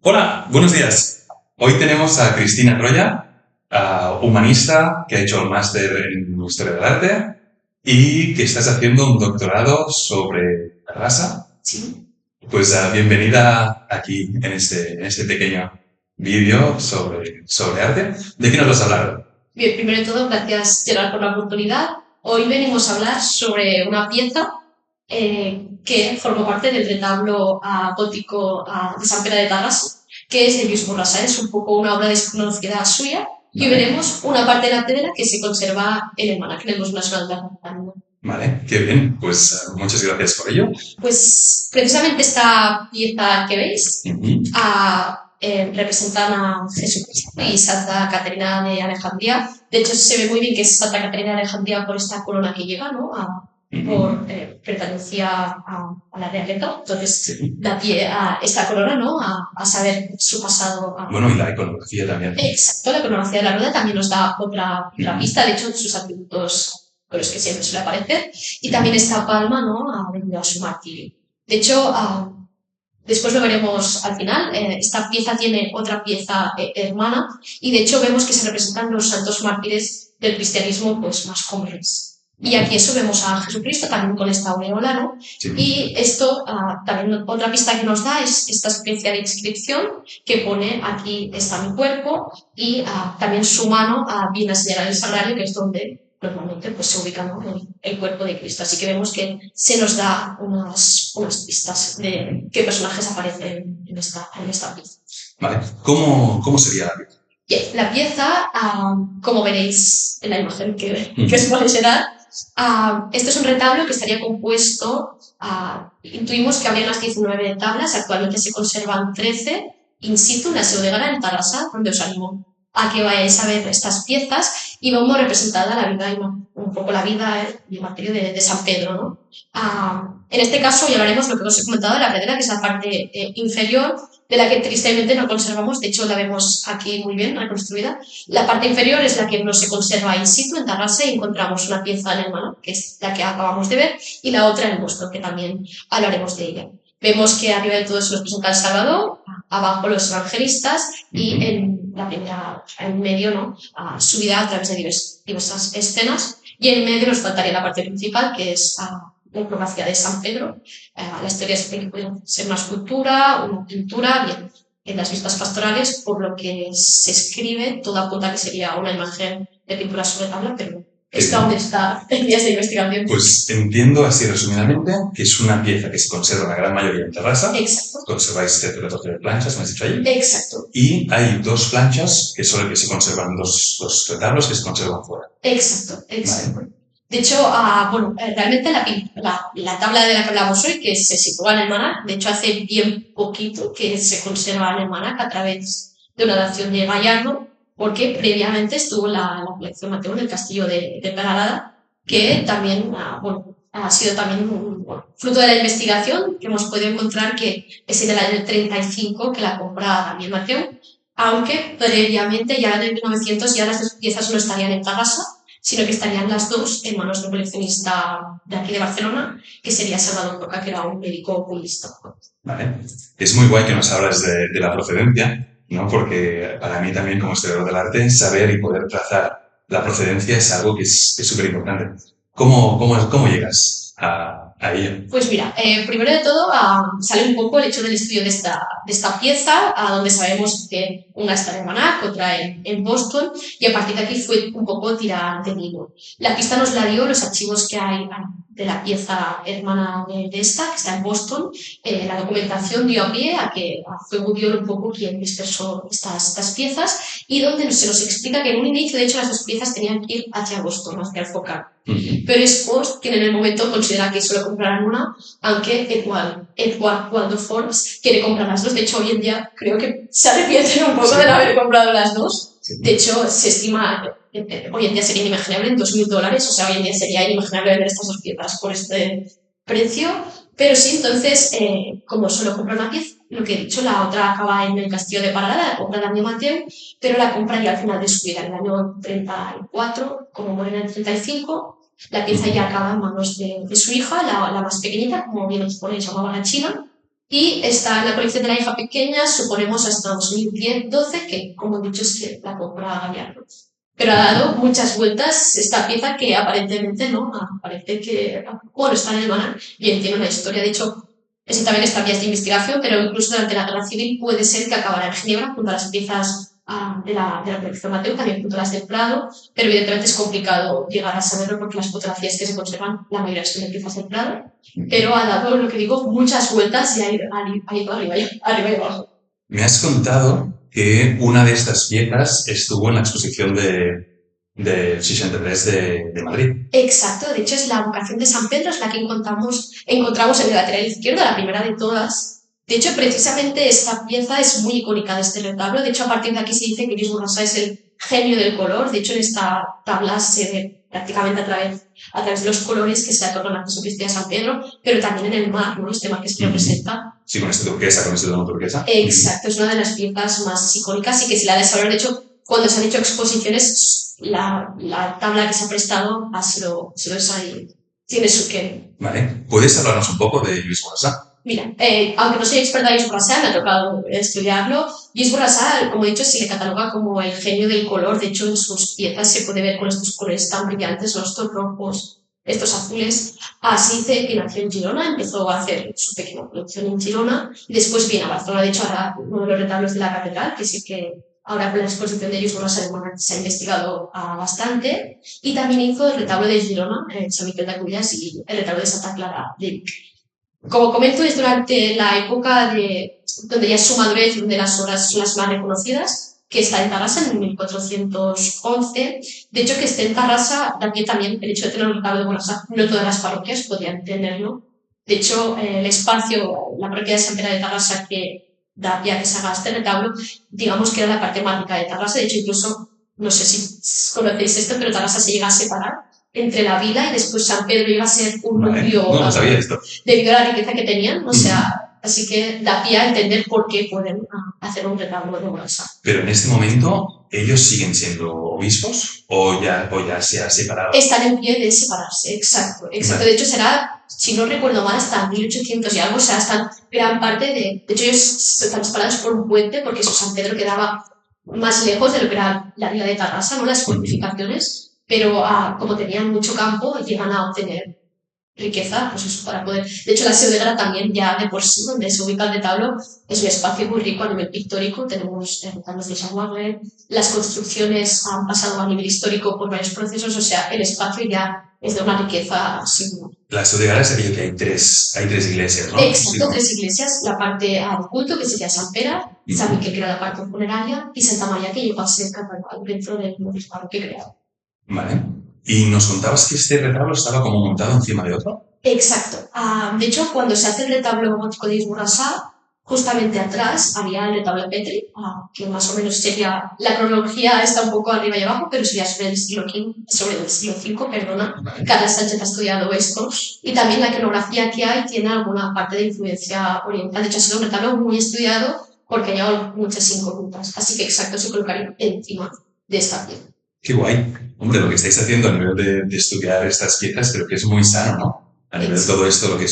Hola, buenos días. Hoy tenemos a Cristina Roya, humanista que ha hecho el máster en Historia del Arte y que estás haciendo un doctorado sobre la raza. Sí. Pues bienvenida aquí en este pequeño vídeo sobre arte. ¿De qué nos vas a hablar? Bien, primero de todo, gracias Gerard por la oportunidad. Hoy venimos a hablar sobre una pieza que forma parte del retablo gótico de San Pere de Tarrasa, que es de Lluís Borrasà. Es un poco una obra desconocida suya y Vale. veremos una parte de la piedra que se conserva en el Manac, en el Museo Nacional de Arte. Vale, qué bien. Pues muchas gracias por ello. Pues precisamente esta pieza que veis Ujú. representan a Jesucristo y Santa Caterina de Alejandría. De hecho, se ve muy bien que es Santa Caterina de Alejandría por esta corona que lleva, ¿no? Pertenecía a la realeza. Entonces, Sí. da pie a esta corona, ¿no? A saber su pasado. Bueno, y la iconografía también. Exacto, la iconografía de la rueda también nos da otra pista, de hecho, sus atributos con los que siempre suele aparecer. Y también esta palma, ¿no? Debido a su martirio. De hecho, después lo veremos al final. Esta pieza tiene otra pieza hermana y de hecho vemos que se representan los santos mártires del cristianismo pues, más comunes. Y aquí eso vemos a Jesucristo también con esta aureola, ¿no? Sí. Y esto también otra pista que nos da es esta especie de inscripción que pone aquí está mi cuerpo y también su mano viene a señalar el sagrario, que es donde normalmente pues, se ubica, ¿no? el cuerpo de Cristo. Así que vemos que se nos da unas pistas de qué personajes aparecen en esta pieza. Vale, ¿cómo sería la pieza? Bien, la pieza, como veréis en la imagen que os puede llegar, este es un retablo que estaría compuesto, intuimos que habría unas 19 tablas, actualmente se conservan 13 in situ en la Seu de Gara, en Tarrasa, donde os animo a que vayáis a ver estas piezas y vemos representada la vida, un poco la vida y el martirio de San Pedro, ¿no? En este caso, ya hablaremos lo que os he comentado de la pedra, que es la parte inferior, de la que tristemente no conservamos, de hecho la vemos aquí muy bien reconstruida. La parte inferior es la que no se conserva in situ, en Tarrasa, y encontramos una pieza en el Manac, que es la que acabamos de ver, y la otra en el Boston, que también hablaremos de ella. Vemos que arriba de todo se nos presenta el Salvador, abajo los evangelistas y en medio, ¿no? Subida a través de diversas escenas, y en medio nos faltaría la parte principal, que es la iconografía de San Pedro. La historia es que puede ser una escultura, una pintura, bien, en las vistas pastorales, por lo que se escribe, todo apunta que sería una imagen de pintura sobre tabla, pero esto aún está en vías de investigación. Pues entiendo así resumidamente que es una pieza que se conserva la gran mayoría en Terrassa. Exacto. Conserváis 13 planchas, me has dicho ahí. Exacto. Y hay dos planchas que solo que se conservan, dos retablos que se conservan fuera. Exacto. Vale. De hecho, realmente la tabla de la que hablamos hoy, que se sitúa en el Manac, de hecho hace bien poquito que se conserva en el Manac a través de una dación de Gallardo, porque previamente estuvo la colección Mateo en el castillo de Peralada, que también ha sido también fruto de la investigación, que hemos podido encontrar que es en el año 35 que la compra Daniel Mateo, aunque previamente, ya en el 1900, ya las dos piezas no estarían en Tarrasa, sino que estarían las dos en manos de un coleccionista de aquí de Barcelona, que sería Salvador Roca, que era un médico oculista. Vale. Es muy guay que nos hablas de la procedencia, ¿no? Porque para mí también, como historiador del arte, saber y poder trazar la procedencia es algo que es súper importante. ¿Cómo llegas a ello? Pues mira, primero de todo sale un poco el hecho del estudio de esta pieza, donde sabemos que una está en Manac, otra en Boston, y a partir de aquí fue un poco tirar del hilo. La pista nos la dio los archivos que hay de la pieza hermana de esta, que está en Boston. La documentación dio a pie a que fue Goodyear un poco quien dispersó estas piezas, y donde se nos explica que en un inicio, de hecho, las dos piezas tenían que ir hacia Boston, hacia el focal. Pero es Post quien en el momento considera que solo comprarán una, aunque Edward Waldo Forbes quiere comprar las dos. De hecho, hoy en día creo que se arrepiente un poco de no haber comprado las dos. De hecho, se estima, hoy en día sería inimaginable en $2.000, o sea, hoy en día sería inimaginable vender estas dos piezas por este precio. Pero sí, entonces, como solo compra una pieza, lo que he dicho, la otra acaba en el castillo de Paralada, la compra Daniel Mateu, pero la compra ya al final de su vida, en el año 34, como muere en el 35, la pieza ya acaba en manos de su hija, la más pequeñita, como bien os pone, llamaba la China, Y está en la colección de la hija pequeña, suponemos hasta 2010-12, que como he dicho es que la compra Gallardo. Pero ha dado muchas vueltas esta pieza que aparentemente no, parece que, bueno, está en el manual, bien, tiene una historia, de hecho, ese también está en vías de investigación, pero incluso durante la Guerra Civil puede ser que acabara en Ginebra junto a las piezas de la colección Mateo, también junto a las del Prado, pero evidentemente es complicado llegar a saberlo porque las fotografías que se conservan, la mayoría son de piezas del Prado, pero ha dado, lo que digo, muchas vueltas y ha ido arriba y abajo. Me has contado que una de estas piezas estuvo en la exposición del 63 de Madrid. Exacto, de hecho es la vocación de San Pedro, es la que encontramos en el lateral izquierdo, la primera de todas. De hecho, precisamente esta pieza es muy icónica de este retablo. De hecho, a partir de aquí se dice que Luis Borrasá es el genio del color. De hecho, en esta tabla se ve prácticamente a través de los colores que se otorgan a Jesucristo y a San Pedro, pero también en el mar, ¿no? Los temas que se representan. Sí, con este tono turquesa. Exacto, es una de las piezas más icónicas y que se la ha de de hecho, cuando se han hecho exposiciones, la tabla que se ha prestado ha sido esa y tiene su qué. Vale. ¿Puedes hablarnos un poco de Luis Borrasá? Mira, aunque no soy experta en Luis Borrasá, me ha tocado estudiarlo. Luis Borrasá, como he dicho, se le cataloga como el genio del color. De hecho, en sus piezas se puede ver con estos colores tan brillantes, los estos rojos, estos azules. Así dice que nació en Girona, empezó a hacer su pequeña producción en Girona, y después viene a Barcelona. De hecho, ahora uno de los retablos de la catedral, que sí que ahora con la exposición de Luis Borrasá se ha investigado bastante. Y también hizo el retablo de Girona, San Miquel de Acullás, y el retablo de Santa Clara de Vic. Como comento, es durante la época donde ya es su madurez, donde las obras son las más reconocidas, que está en Tarrasa en 1411. De hecho, que esté en Tarrasa, también el hecho de tener un retablo de Borrasá, no todas las parroquias podían tenerlo. De hecho, el espacio, la parroquia de San Pere de Tarrasa, que da pie a que se haga este retablo, digamos que era la parte más rica de Tarrasa. De hecho, incluso, no sé si conocéis esto, pero Tarrasa se llega a separar entre la vila y después San Pedro iba a ser un núcleo no sabía esto. Debido a la riqueza que tenían, o sea, así que da pie a entender por qué pueden hacer un retablo de Borrasá. Pero en este momento, ¿ellos siguen siendo obispos o ya se ha separado? Están en pie de separarse, exacto. Vale. De hecho, será, si no recuerdo mal, hasta 1800 y algo, o sea, están gran parte de hecho, ellos están separados por un puente porque su San Pedro quedaba más lejos de lo que era la villa de Tarrasa, ¿no? Las fortificaciones. Pero como tenían mucho campo, llegan a obtener riqueza, pues eso, para poder... De hecho, la Seudera también, ya de por sí, donde se ubica el retablo, es un espacio muy rico a nivel pictórico. Tenemos retablos de Saint-Wagen, las construcciones han pasado a nivel histórico por varios procesos, o sea, el espacio ya es de una riqueza singular. La Seudera es aquello que hay tres iglesias, ¿no? Exacto, sí, ¿no? 3 iglesias, la parte de culto, que sería San Pera, San Miquel, que era la parte funeraria, y Santa María, que llegó a ser catedral dentro del obispado que creaba. Vale. ¿Y nos contabas que este retablo estaba como montado encima de otro? Exacto. De hecho, cuando se hace el retablo gótico de Luis Borrasá, justamente atrás había el retablo de Petri, que más o menos sería... La cronología está un poco arriba y abajo, pero sería sobre el siglo V, perdona. Vale. Carlos Sánchez ha estudiado esto. Y también la iconografía que hay tiene alguna parte de influencia oriental. De hecho, ha sido un retablo muy estudiado porque lleva muchas incógnitas. Así que, exacto, se colocaría encima de esta pieza. Qué guay. Hombre, lo que estáis haciendo a nivel de estudiar estas piezas creo que es muy sano, ¿no? A nivel de todo esto, lo que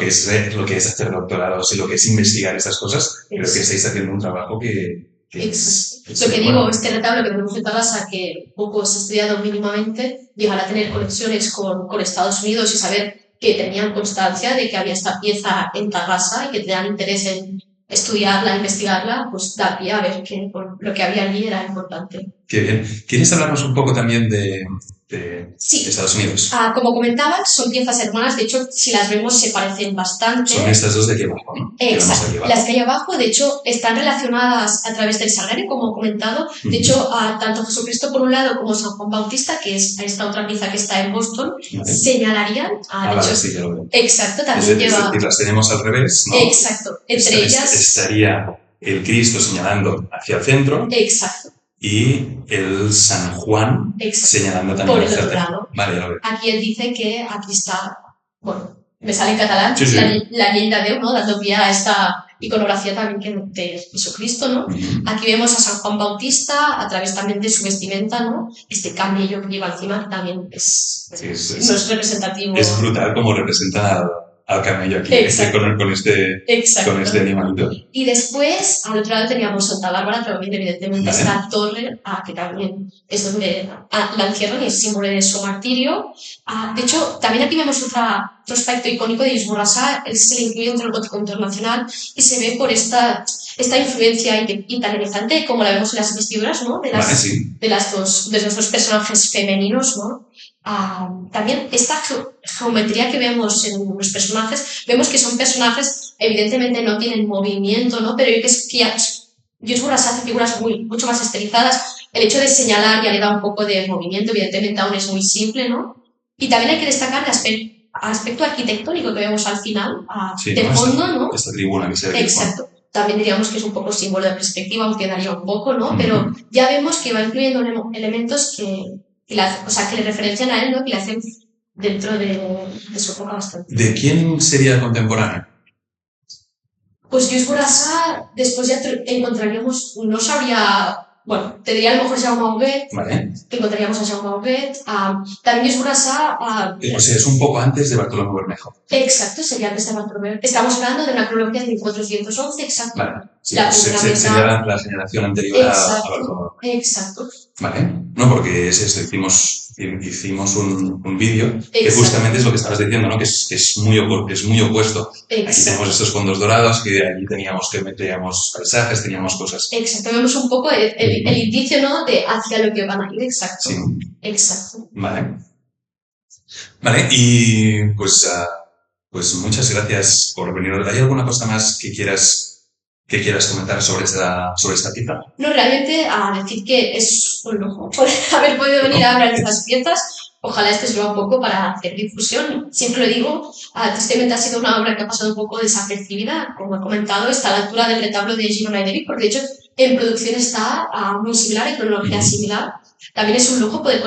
es hacer doctorados y lo que es investigar estas cosas, creo que estáis haciendo un trabajo que es lo que digo, este retablo que tenemos en Tarrasa, que poco se ha estudiado mínimamente, llegar a tener conexiones con Estados Unidos y saber que tenían constancia de que había esta pieza en Tarrasa y que tenían interés en estudiarla, investigarla, pues da pie a ver que lo que había allí era importante. Qué bien. ¿Quieres hablarnos un poco también de sí. Estados Unidos? Como comentaba, son piezas hermanas, de hecho, si las vemos se parecen bastante. Son estas dos de aquí abajo, ¿no? Exacto. Las que hay abajo, de hecho, están relacionadas a través del sagrario, como he comentado. De hecho, tanto Jesucristo por un lado como San Juan Bautista, que es esta otra pieza que está en Boston, señalarían... de hecho, sí, ya lo veo. Exacto, también lleva... Es decir, las tenemos al revés, ¿no? Exacto. Entre ellas... Estaría el Cristo señalando hacia el centro. Exacto. Y el San Juan señalando también por el otro lado. Vale, ya lo veo. Aquí él dice que aquí está, bueno, me sale en catalán, sí. la leyenda de Déu, ¿no? Dando pie a esta iconografía también de Jesucristo, ¿no? Aquí vemos a San Juan Bautista a través también de su vestimenta, ¿no? Este camello que lleva encima también no es representativo. Es brutal como representa al camello aquí, Exacto. con este animalito. Y después, al otro lado teníamos Santa Bárbara, también evidentemente Vale. esta torre, que también es donde la encierran y es símbolo de su martirio. De hecho, también aquí vemos otro aspecto icónico de Lluís Borrassà, él se le incluye entre el gótico internacional y se ve por esta influencia italianizante, como la vemos en las vestiduras, ¿no? De los dos personajes femeninos, ¿no? También esta geometría que vemos en los personajes, vemos que son personajes, evidentemente no tienen movimiento, ¿no? Pero Lluís Borrassà hace figuras mucho más estilizadas. El hecho de señalar ya le da un poco de movimiento, evidentemente aún es muy simple, ¿no? Y también hay que destacar el aspecto arquitectónico que vemos al final, de fondo, ¿no? Esta tribuna que se ve. Exacto. También diríamos que es un poco símbolo de perspectiva, aunque daría un poco, ¿no? Pero ya vemos que va incluyendo elementos que le referencian a él, ¿no? Que le hacen dentro de su época bastante. ¿De quién sería contemporáneo? Pues Lluís Borrassà, después ya encontraríamos, no sabría, bueno, te diría a lo mejor Jaume Huguet, vale. Que encontraríamos a Jaume Huguet, también Lluís Borrassà... o sea, es un poco antes de Bartolomé Bermejo. Exacto, sería antes de Bartolomé. Estamos hablando de una cronología de 1411, exacto. Vale. Sí, sería la generación anterior a Bartolomé. Exacto. Vale. No, porque es esto, hicimos un vídeo que justamente es lo que estabas diciendo, ¿no? Que es muy opuesto. Exacto. Aquí tenemos estos fondos dorados, que allí teníamos paisajes, teníamos cosas. Exacto, vemos un poco el indicio, ¿no? De hacia lo que van a ir, exacto. Sí. Exacto. Vale. Vale, y pues muchas gracias por venir. ¿Hay alguna cosa más que quieras comentar sobre esta pieza? No, realmente decir que es un lujo poder haber podido venir a hablar de estas piezas. Ojalá este sirva un poco para hacer difusión. Siempre lo digo, tristemente ha sido una obra que ha pasado un poco desapercibida. Como he comentado, está a la altura del retablo de Girona y de Vic, porque de hecho en producción está muy similar, en cronología similar. También es un lujo poder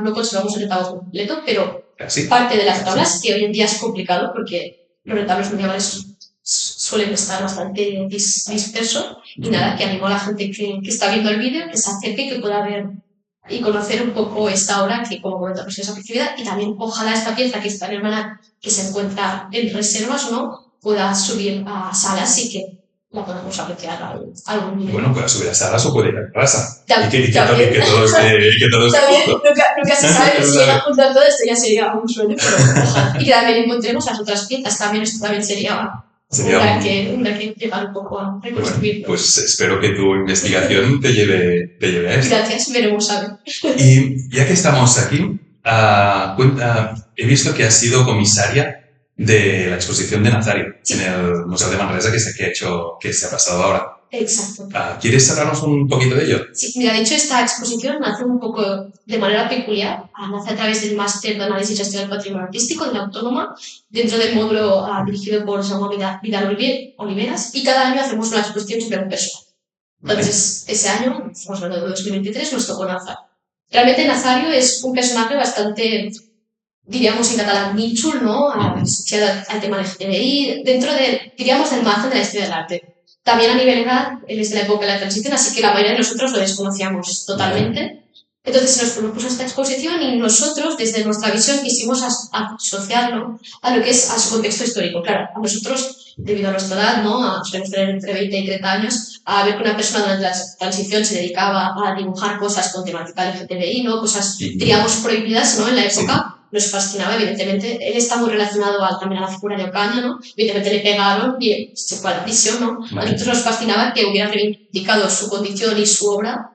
no conservamos el retablo completo, pero parte de las tablas, que hoy en día es complicado porque los retablos medievales suelen estar bastante dispersos. Y nada, que animo a la gente que está viendo el vídeo que se acerque, que pueda ver y conocer un poco esta obra que, como comentamos, es apercibida. Y también ojalá esta pieza que está en el Hermana, que se encuentra en reservas, ¿no? Pueda subir a salas y que la podamos apreciar a algún nivel. Bueno, puede subir a salas o puede ir a casa. Y que todo esté junto. Nunca se sabe, si llega junto a todo esto ya sería un sueño, pero ojalá. Y que también encontremos las otras piezas, también esto también sería un que llegar un poco a reconstruirlo. Bueno, pues espero que tu investigación te lleve a esto. Gracias, veremos a ver. Y ya que estamos aquí, he visto que has sido comisaria de la exposición de Nazario en el Museo de Manresa que se ha pasado ahora. Exacto. ¿Quieres hablarnos un poquito de ello? Sí, mira, de hecho esta exposición nace un poco de manera peculiar, nace a través del máster de análisis y gestión del patrimonio artístico de la Autónoma, dentro del módulo dirigido por Jaume Vidal Oliveras, y cada año hacemos una exposición sobre un personaje. Entonces, ese año, estamos hablando de 2023, nos tocó Nazario. Realmente Nazario es un personaje bastante, diríamos en catalán, nínxol, ¿no? Asociado al tema LGTBI, dentro diríamos, del margen de la historia del arte. También a nivel edad, él es de la época de la transición, así que la mayoría de nosotros lo desconocíamos totalmente. Entonces se nos propuso esta exposición y nosotros, desde nuestra visión, quisimos asociarlo a lo que es a su contexto histórico. Claro, a nosotros, debido a nuestra edad, ¿no? Solemos tener entre 20 y 30 años, a ver que una persona durante la transición se dedicaba a dibujar cosas con temática LGTBI, ¿no? Cosas, diríamos, prohibidas, ¿no? En la época. Nos fascinaba, evidentemente. Él está muy relacionado también a la figura de Ocaña, ¿no? Evidentemente le pegaron y se fue a la prisión, ¿no? A nosotros nos fascinaba que hubiera reivindicado su condición y su obra,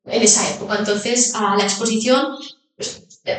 en esa época. Entonces, la exposición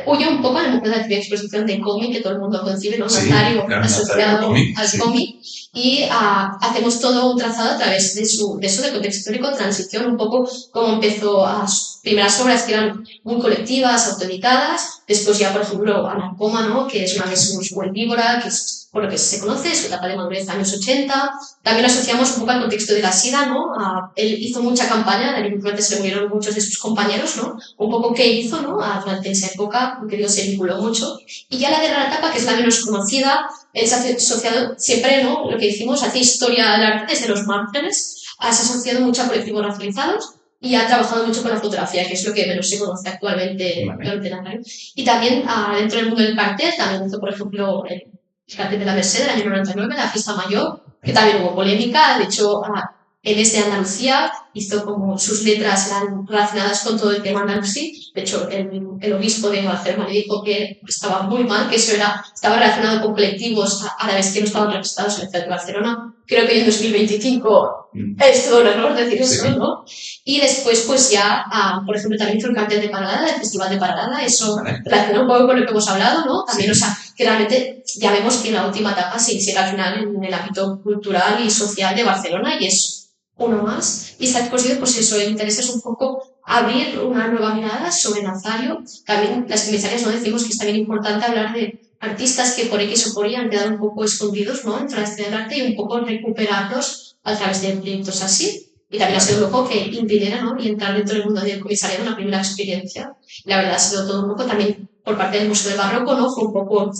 huye un poco a la exposición de cómic que todo el mundo concibe, ¿no? Nazario, asociado al cómic. Y hacemos todo un trazado a través de eso, de contexto histórico, transición, un poco como empezó sus primeras obras que eran muy colectivas, autoeditadas. Después ya, por ejemplo, Anarcoma, ¿no? Que es una muy víbora, que es por lo que se conoce, su etapa de madurez años 80. También asociamos un poco al contexto de la SIDA, ¿no? Él hizo mucha campaña, durante se murieron muchos de sus compañeros, ¿no? Un poco qué hizo, ¿no? Durante esa época, porque Dios se vinculó mucho. Y ya la de la etapa, que es la menos conocida, es asociado siempre, ¿no? Lo que decimos, hace historia del arte desde los márgenes, se ha asociado mucho a colectivos racializados y ha trabajado mucho con la fotografía, que es lo que menos se conoce actualmente. Y también dentro del mundo del cartel, también hizo, por ejemplo, el cartel de la Merced del año 99, la fiesta mayor, que también hubo polémica. De hecho, él es de Andalucía, hizo como sus letras eran relacionadas con todo el tema andalusí. De hecho, el obispo de Barcelona le dijo que estaba muy mal, que eso estaba relacionado con colectivos árabes que no estaban representados en el centro de Barcelona. Creo que en 2025 es todo un error decir eso, ¿no? Y después, pues ya, por ejemplo, también hizo el cartel de Paralada, el Festival de Paralada, eso relaciona un poco con lo que hemos hablado, ¿no? También, o sea, que realmente ya vemos que la última etapa se inserta al final en el ámbito cultural y social de Barcelona y es uno más. Y está conseguido, pues eso, el interés es un poco abrir una nueva mirada sobre Nazario. También las comisarias no decimos que es también importante hablar de artistas que por X o por Y han quedado un poco escondidos, ¿no? Entre la escena del arte y un poco recuperarlos a través de proyectos así. Y también ha sido un poco que impidiera, ¿no? Y entrar dentro del mundo del comisariado una primera experiencia. La verdad ha sido todo un poco también por parte del Museo del Barroco, ¿no? Fue un poco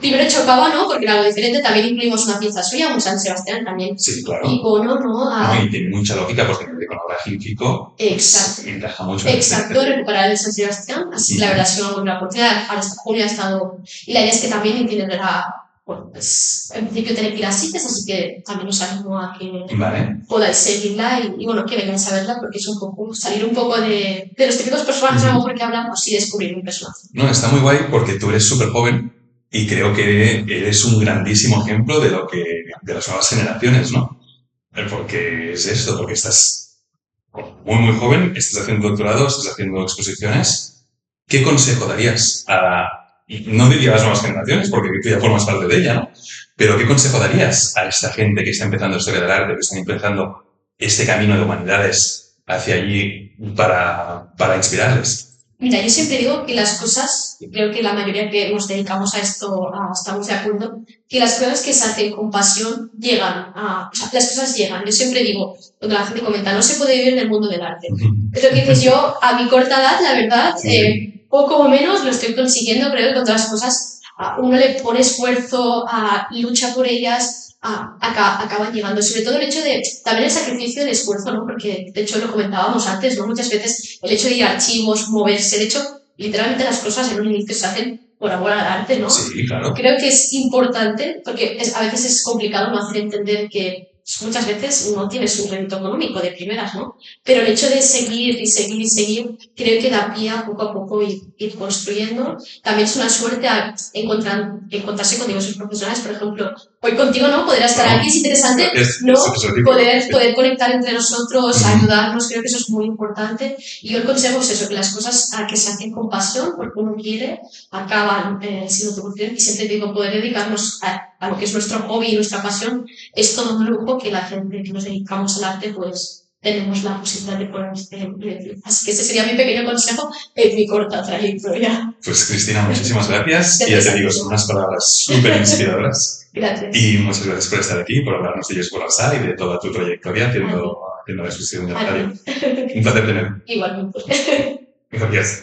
primero chocaba, ¿no? Porque era algo diferente. También incluimos una pieza suya, un San Sebastián también. Sí, claro. Icono, ¿no? No, y tiene mucha lógica porque en el iconográfico Exacto. encaja mucho. Exacto, recuperar el San Sebastián. Así que la verdad ha sido una buena oportunidad. Ahora esta Julia ha estado... Y la idea es que también incinerará, bueno, pues en principio tiene que ir a sitios, así que también os animo a que podáis seguirla y bueno, que vengáis a verla porque es un poco salir un poco de los típicos personajes a lo mejor que hablamos y descubrir un personaje. No, está muy guay porque tú eres súper joven y creo que eres un grandísimo ejemplo de las nuevas generaciones, ¿no? Porque es esto, porque estás muy, muy joven, estás haciendo doctorados, estás haciendo exposiciones. ¿Qué consejo darías no diría a las nuevas generaciones, porque tú ya formas parte de ella, ¿no? Pero ¿qué consejo darías a esta gente que está empezando historia del arte, que está empezando este camino de humanidades hacia allí para inspirarles? Mira, yo siempre digo que las cosas, creo que la mayoría que nos dedicamos a esto estamos de acuerdo, que las cosas que se hacen con pasión llegan o sea, las cosas llegan. Yo siempre digo, cuando la gente comenta, no se puede vivir en el mundo del arte. Es lo que dices yo, a mi corta edad, la verdad, poco o menos lo estoy consiguiendo, creo que con todas las cosas, uno le pone esfuerzo, lucha por ellas, acaban llegando. Sobre todo el hecho de, también el sacrificio del esfuerzo, ¿no? Porque, de hecho, lo comentábamos antes, ¿no? Muchas veces el hecho de ir a archivos, moverse, de hecho, literalmente las cosas en un inicio se hacen por amor al arte, ¿no? Sí, claro. Creo que es importante, porque a veces es complicado no hacer entender que muchas veces no tienes un rédito económico de primeras, ¿no? Pero el hecho de seguir y seguir y seguir, creo que da pie a poco ir construyendo. También es una suerte a encontrarse con diversos profesionales, por ejemplo, hoy contigo, ¿no? Poder estar aquí es interesante, ¿no? Poder conectar entre nosotros, ayudarnos, creo que eso es muy importante. Y yo el consejo es eso, que las cosas que se hacen con pasión, porque uno quiere, acaban siendo tu función. Y siempre digo, poder dedicarnos a lo que es nuestro hobby y nuestra pasión es todo un lujo que la gente que nos dedicamos al arte, pues tenemos la posibilidad de poder vivir. Así que ese sería mi pequeño consejo en mi corta trayectoria. Pues Cristina, muchísimas gracias. Y ya te digo, son unas palabras súper inspiradoras. Gracias. Y muchas gracias por estar aquí, por hablarnos de Just Borrasá y de toda tu trayectoria haciendo la exposición de Nazario. Un placer tener. Igualmente. Gracias.